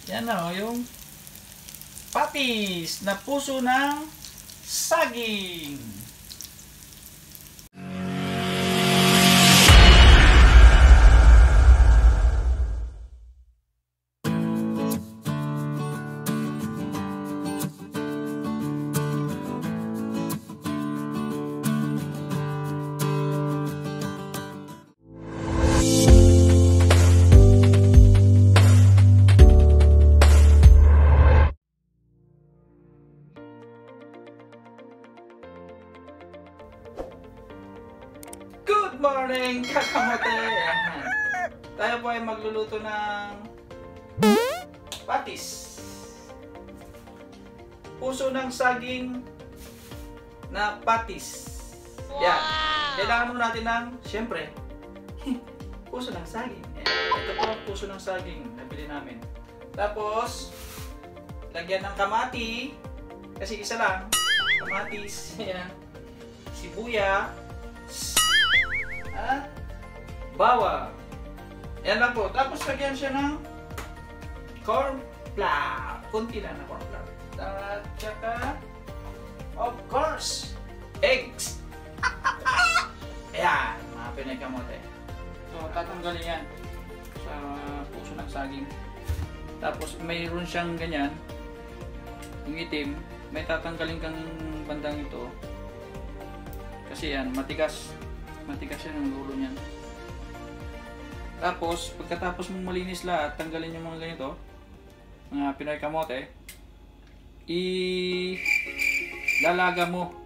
Yan na yung patis na puso ng saging. Good morning, kakamote! Tayo po ay magluluto ng patis. Puso ng saging na patis. Yan. Kailangan mo natin ng, syempre, puso ng saging. Ito po ang puso ng saging na bili namin. Tapos, lagyan ng kamati. Kasi isa lang. Kamatis. Yan. Sibuya. At bawang. Yan lang po. Tapos lagyan siya ng corn flour. Kunti lang na corn flour. At saka, of course, eggs. Ayan, mga Pinoy kamote. So, tatanggalin yan sa puso ng saging. Tapos, mayroon siyang ganyan, yung itim. May tatanggalin kang bandang ito. Kasi yan, matigas. Matigas yan ang lulo niyan. Tapos, pagkatapos mong malinis lahat, tanggalin yung mga ganito, mga Pinoy kamote, lalaga mo.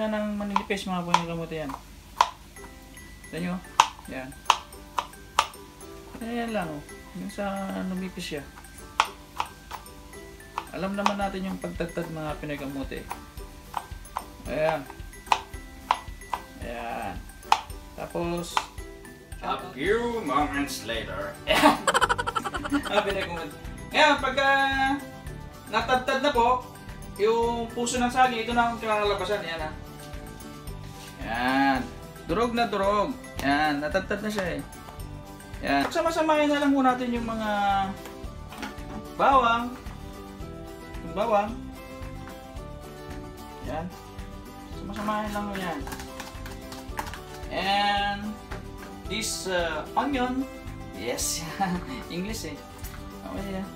Ng manilipis mga Pinoy kamote yan. Tignan nyo. Yan. Ayan lang oh. Yung sa numipis siya. Alam naman natin yung pagtagtad mga Pinoy kamote. Ayan. Ayan. Tapos a few moments later. Ayan. Pinoy kamote. Ngayon pagka natagtad na po yung puso ng saging, ito na ang kinakalabasan. Ayan ha. Yan. Durog na durog. Yan. Natagtad na siya eh. Yan. Sama-samahin na lang muna natin yung mga bawang. Yung bawang. Yan. Sama-samahin lang yan. And this onion. Yes. English eh. Okay, yeah.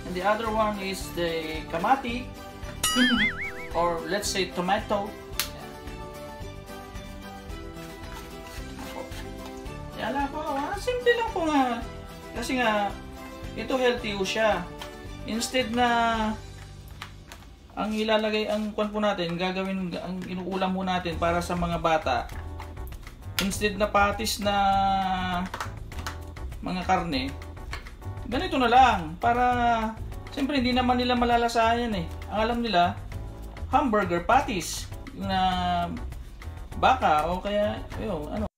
And the other one is the kamati. Or let's say tomato. Yan po. Simple lang po nga. Kasi nga, ito healthy po siya. Instead na ang ilalagay, ang kwan po natin, gagawin, ang inuulam mo natin para sa mga bata. Instead na patis na mga karne, ganito na lang. Para, siyempre hindi naman nila malalasahan yan eh. Ang alam nila, hamburger patties. Yung na baka o kaya, yun, ano.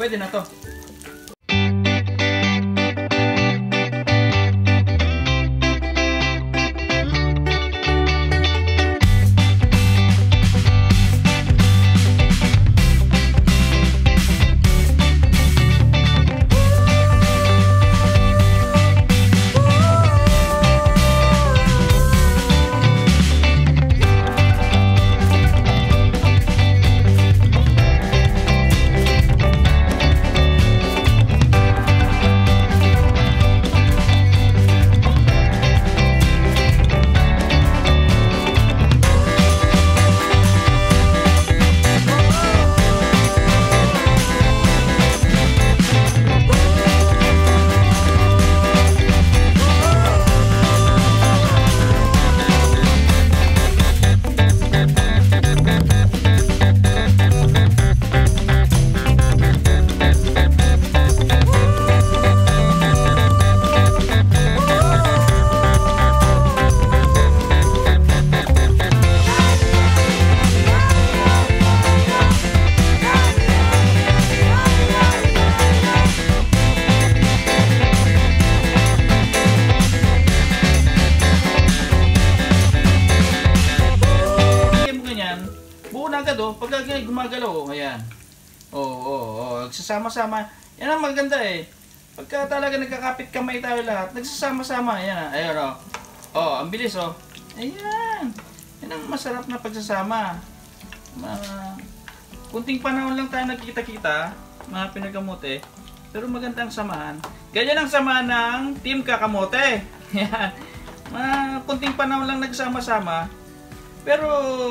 Pwede na to. agad oh. Pag gumagalaw, oh, ayan. Nagsasama-sama. Yan ang maganda eh. Pagka talaga nagkakapit kamay tayo lahat, nagsasama-sama. Ayan, ayan oh. Ang bilis oh. Ayan. Yan ang masarap na pagsasama. Kunting panahon lang tayo nagkita-kita, mga pinakamote. Pero magandang samahan. Ganyan ang samahan ng Team Kakamote. Yan. Kunting panahon lang nagsama-sama. Pero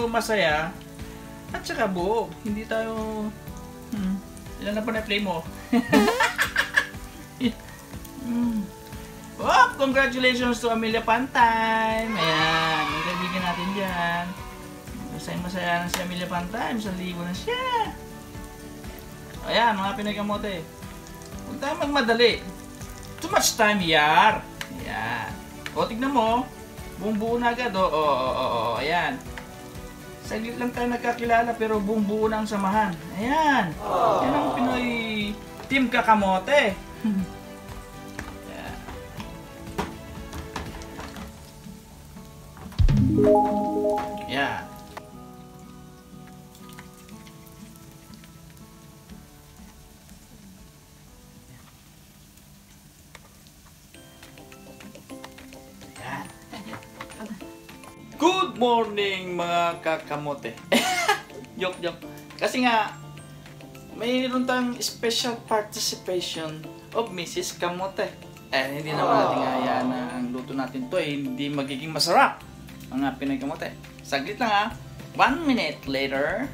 masaya. At saka buo. Hindi tayo... Ilan na pa na-play mo? Congratulations to Amelia Pantime. Ayan. Ang kaibigan natin dyan. Masaya na si Amelia Pantime. 1,000 na siya. Ayan, mga pinagamote. Huwag tayo magmadali. Too much time, yar. Ayan. Tignan mo. Buong buo na agad. Ayan. Saglit lang tayo nagkakilala pero buong buo na ang samahan. Ayan. Yan ang Pinoy Team Kakamote. Ayan. Good morning mga kakamote. Joke. Kasi nga, mayroon tayong special participation of Mrs. Kamote. Hindi naman natin hayaan na ang luto natin to hindi magiging masarap. Mga Pinoy kamote. Saglit lang 1 minute later.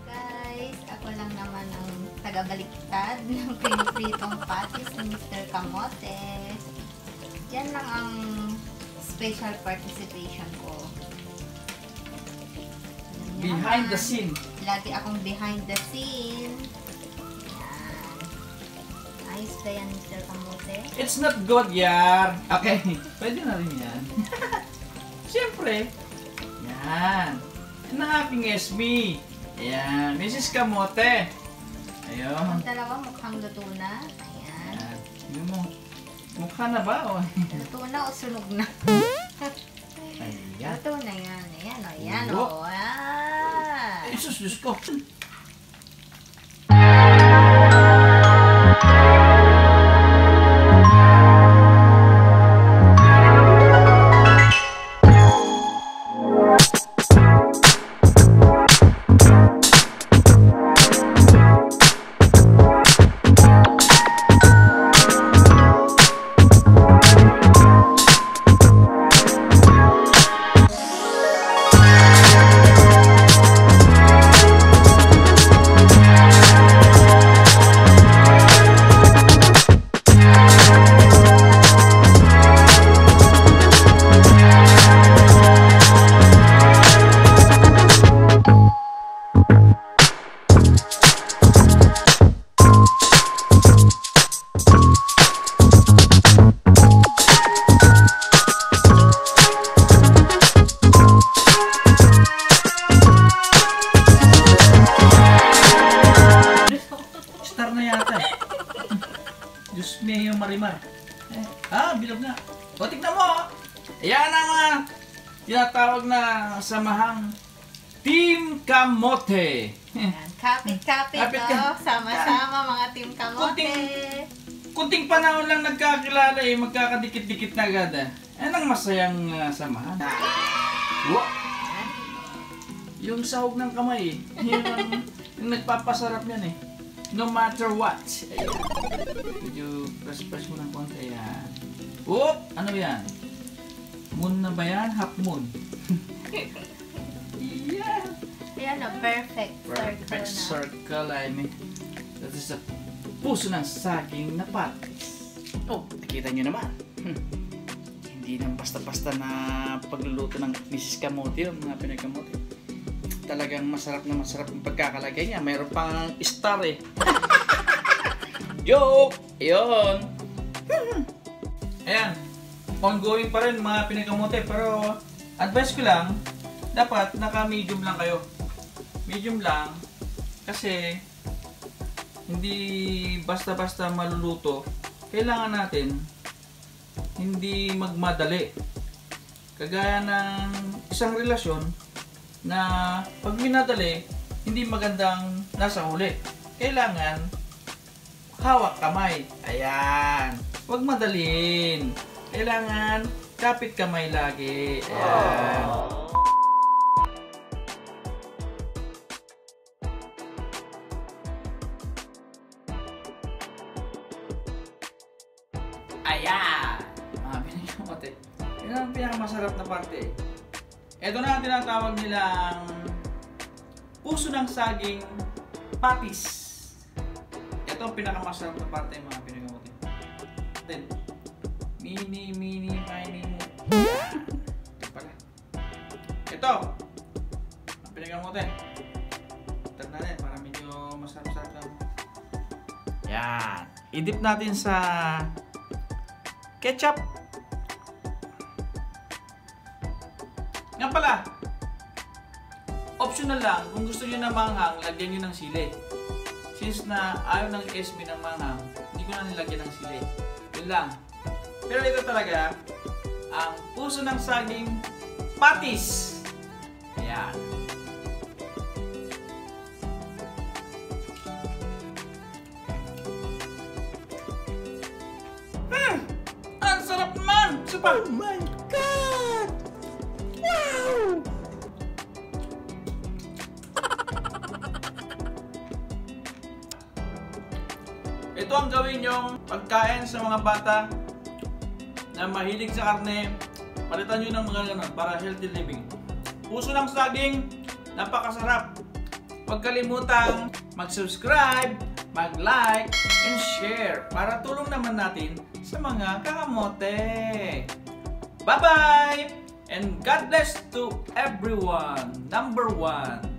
Guys, ako lang naman ang tagabaliktad ng pinipritong patis ni Mr. Kamote. Yan lang ang special participation ko. Behind the scene. Lagi akong behind the scene. Yan. Ayos ba yan, Mr. Kamote? It's not good, yar. Okay, pwede na rin yan. Siyempre. Yan. Yan ang aking SB. Ayan, Mrs. Kamote. Ayun. Ang dalawa mukhang luto na. Ayan. Ayan mo. Mukha na ba? Luto na o sunog na? Ayan. Luto na yan. Ayan o. Ayan Luto. o. Ayan. Jesus, Diyos ko. Diyos mio marimar. Bilog na. Tignan mo. Ayan ang mga tinatawag na samahang Team Kamote. Kapit-kapit sama-sama mga Team Kamote. Kunting panahon lang nagkakilala magkakadikit-dikit na agad Yan ang masayang samahan. Wow. Yung sahog ng kamay yung nagpapasarap yan No matter what. Medyo press mo ng konti. Ayan. Ano yan? Moon na ba yan? Half moon. Yeah. Ayan o, perfect circle. I mean, that is a puso ng saging na patis. Nakita nyo naman. Hindi nang basta-basta na pagluluto ng Mrs. Kamote mga Pinoy kamote. Talagang masarap na masarap ang pagkakalagay niya. Mayroon pang star Joke! Ayun. Ayan. Ongoing pa rin mga Pinoy kamote. Pero advice ko lang, dapat naka-medium lang kayo. Medium lang. Kasi hindi basta-basta maluluto. Kailangan natin hindi magmadali. Kagaya ng isang relasyon, na pag minadali, hindi magandang nasa huli. Kailangan hawak kamay. Ayan. Huwag madalin. Kailangan kapit kamay lagi. Ayan. Ayan! Mga pinakamote. Yan ang pinakamasarap na parte. Ito na ang tinatawag nilang puso ng saging patis. Ito ang pinakamasarap na parte, mga pinakamote. Then, mini, mo. Ito pala. Ito! Ang pinakamote. Tag natin para medyo masarap-sarap lang. Yan. I-dip natin sa ketchup. Nga pala, optional lang. Kung gusto nyo na manghang, lagyan nyo ng sili. Since na ayaw ng SB ng manghang, hindi ko na nilagyan ng sili. Yun lang. Pero ito talaga, ang puso ng saging patis. Ayan. Ang sarap naman! Super! Oh my God! Wow! Ito ang gawin yung pagkain sa mga bata na mahilig sa karne. Palitan nyo ng mga ganun para healthy living. Puso ng saging, napakasarap. Huwag kalimutang mag-subscribe, mag-like, and share para tulong naman natin sa mga kakamote. Bye-bye! And God bless to everyone. Number 1.